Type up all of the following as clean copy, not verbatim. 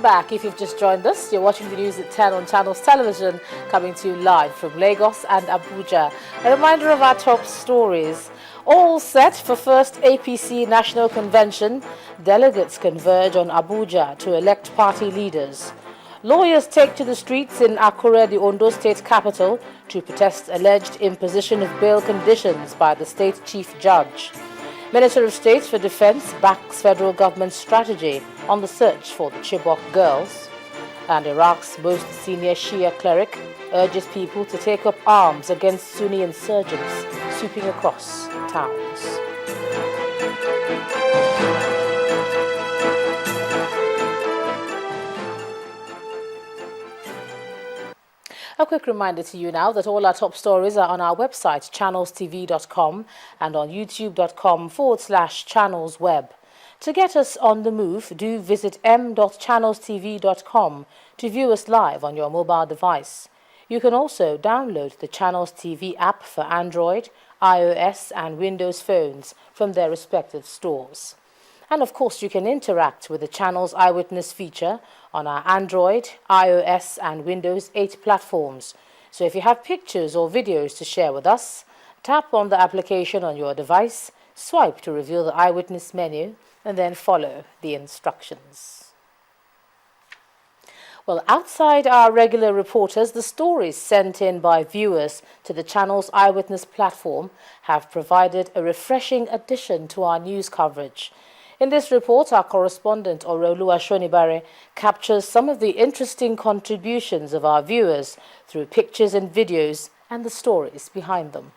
back. If you've just joined us, you're watching the news at 10 on Channels Television, coming to you live from Lagos and Abuja. A reminder of our top stories. All set for first APC National Convention. Delegates converge on Abuja to elect party leaders. Lawyers take to the streets in Akure, the Ondo State capital, to protest alleged imposition of bail conditions by the state chief judge. Minister of State for Defense backs federal government's strategy on the search for the Chibok girls. And Iraq's most senior Shia cleric urges people to take up arms against Sunni insurgents sweeping across towns. A quick reminder to you now that all our top stories are on our website, ChannelsTV.com, and on YouTube.com/channelsweb. To get us on the move, do visit m.channelstv.com to view us live on your mobile device. You can also download the Channels TV app for Android, iOS, and Windows phones from their respective stores. And of course, you can interact with the Channels Eyewitness feature on our Android, iOS, and Windows 8 platforms. So if you have pictures or videos to share with us, tap on the application on your device, swipe to reveal the Eyewitness menu, and then follow the instructions. Well, outside our regular reporters, the stories sent in by viewers to the Channels Eyewitness platform have provided a refreshing addition to our news coverage. In this report, our correspondent Oroluwa Shonibare captures some of the interesting contributions of our viewers through pictures and videos and the stories behind them.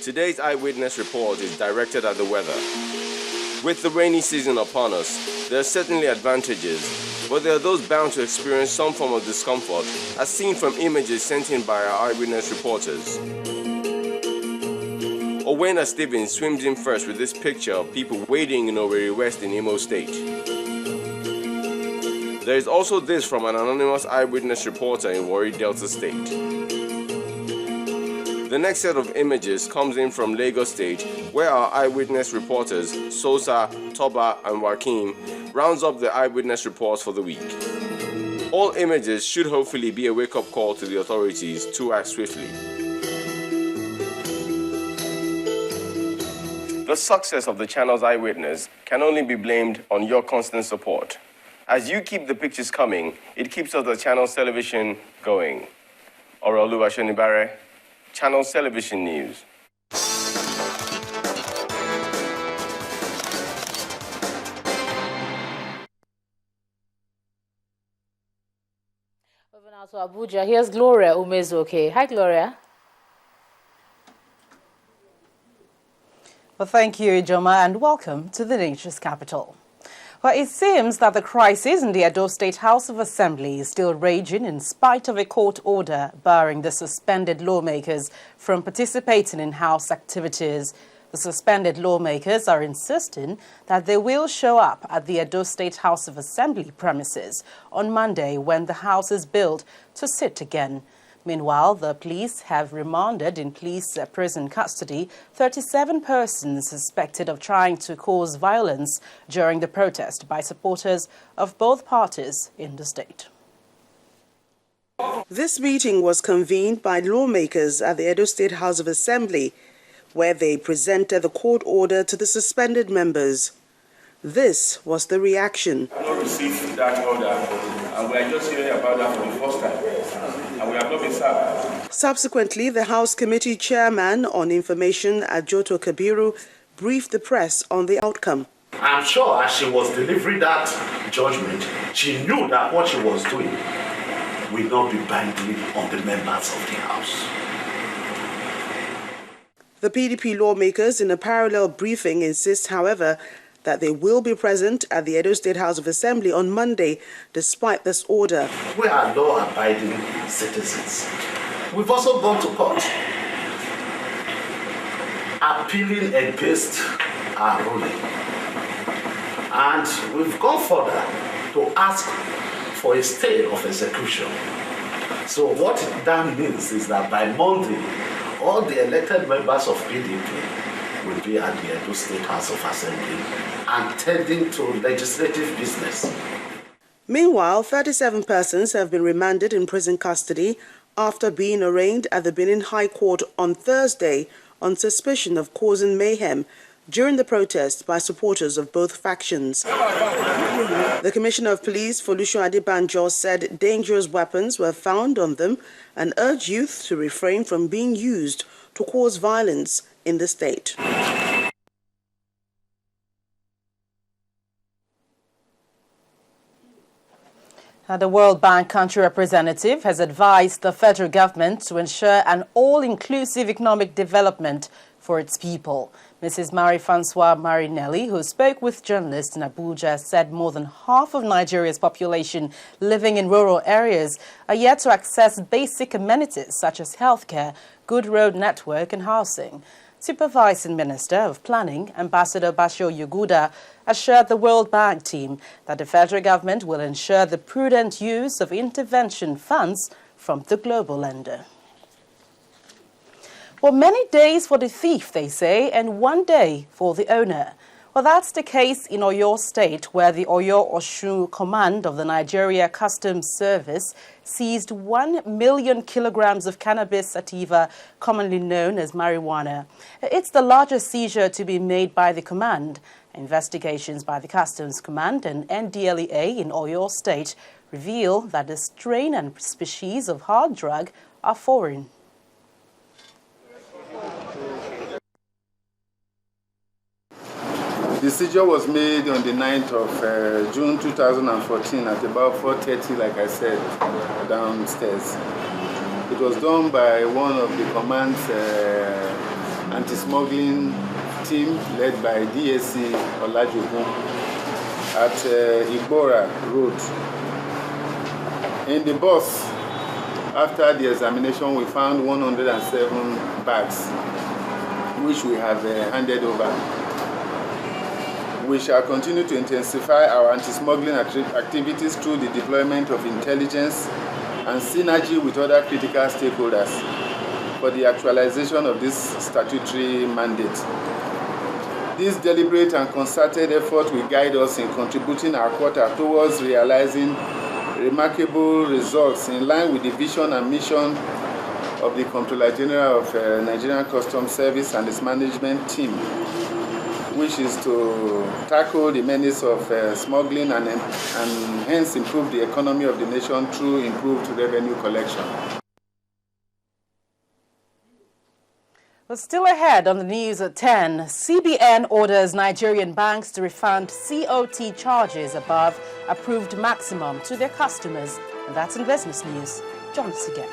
Today's Eyewitness report is directed at the weather. With the rainy season upon us, there are certainly advantages, but there are those bound to experience some form of discomfort, as seen from images sent in by our Eyewitness reporters. Owena Stevens swims in first with this picture of people wading in Owerri West in Imo State. There is also this from an anonymous Eyewitness reporter in Warri Delta State. The next set of images comes in from Lagos State, where our Eyewitness reporters, Sosa, Toba, and Wakim, rounds up the Eyewitness reports for the week. All images should hopefully be a wake-up call to the authorities to act swiftly. The success of the channel's Eyewitness can only be blamed on your constant support. As you keep the pictures coming, it keeps us the channel's television going. Oroluwa Shonibare, Channels Television News. Over now to Abuja. Here's Gloria Umezuoke. Hi, Gloria. Well, thank you, Ijoma, and welcome to the nation's capital. Well, it seems that the crisis in the Edo State House of Assembly is still raging in spite of a court order barring the suspended lawmakers from participating in House activities. The suspended lawmakers are insisting that they will show up at the Edo State House of Assembly premises on Monday when the House is built to sit again. Meanwhile, the police have remanded in police prison custody 37 persons suspected of trying to cause violence during the protest by supporters of both parties in the state. This meeting was convened by lawmakers at the Edo State House of Assembly, where they presented the court order to the suspended members. This was the reaction. I have not received that order, and we are just hearing about that for the first time. And we have not been served. Subsequently, the House Committee Chairman on Information, Ajoto Kabiru, briefed the press on the outcome. I'm sure as she was delivering that judgment, she knew that what she was doing will not be binding on the members of the House. The PDP lawmakers, in a parallel briefing, insist, however, that they will be present at the Edo State House of Assembly on Monday, despite this order. We are law-abiding citizens. We've also gone to court, appealing against our ruling. And we've gone further to ask for a stay of execution. So what that means is that by Monday, all the elected members of PDP will be at the Edo State House of Assembly and tending to legislative business. Meanwhile, 37 persons have been remanded in prison custody after being arraigned at the Benin High Court on Thursday on suspicion of causing mayhem during the protest by supporters of both factions. The Commissioner of Police, Folusho Adebanjo, said dangerous weapons were found on them and urged youth to refrain from being used to cause violence in the state. The World Bank country representative has advised the federal government to ensure an all-inclusive economic development for its people. Mrs. Marie-Francois Marinelli, who spoke with journalists in Abuja, said more than half of Nigeria's population living in rural areas are yet to access basic amenities such as healthcare, good road network and housing. Supervising Minister of Planning, Ambassador Basho Yuguda, assured the World Bank team that the federal government will ensure the prudent use of intervention funds from the global lender. Well, many days for the thief, they say, and one day for the owner. Well, that's the case in Oyo State, where the Oyo-Osun Command of the Nigeria Customs Service seized 1 million kilograms of cannabis sativa, commonly known as marijuana. It's the largest seizure to be made by the command. Investigations by the Customs Command and NDLEA in Oyo State reveal that the strain and species of hard drug are foreign. The seizure was made on the 9th of June 2014 at about 4:30, like I said, downstairs. It was done by one of the command's anti-smuggling team led by DSC Olajuwon at Igbora Road. In the bus, after the examination, we found 107 bags, which we have handed over. We shall continue to intensify our anti-smuggling activities through the deployment of intelligence and synergy with other critical stakeholders for the actualization of this statutory mandate. This deliberate and concerted effort will guide us in contributing our quota towards realizing remarkable results in line with the vision and mission of the Comptroller General of Nigerian Customs Service and its management team, which is to tackle the menace of smuggling and hence improve the economy of the nation through improved revenue collection. Well, still ahead on the news at 10, CBN orders Nigerian banks to refund COT charges above approved maximum to their customers. And that's in business news. Join us again.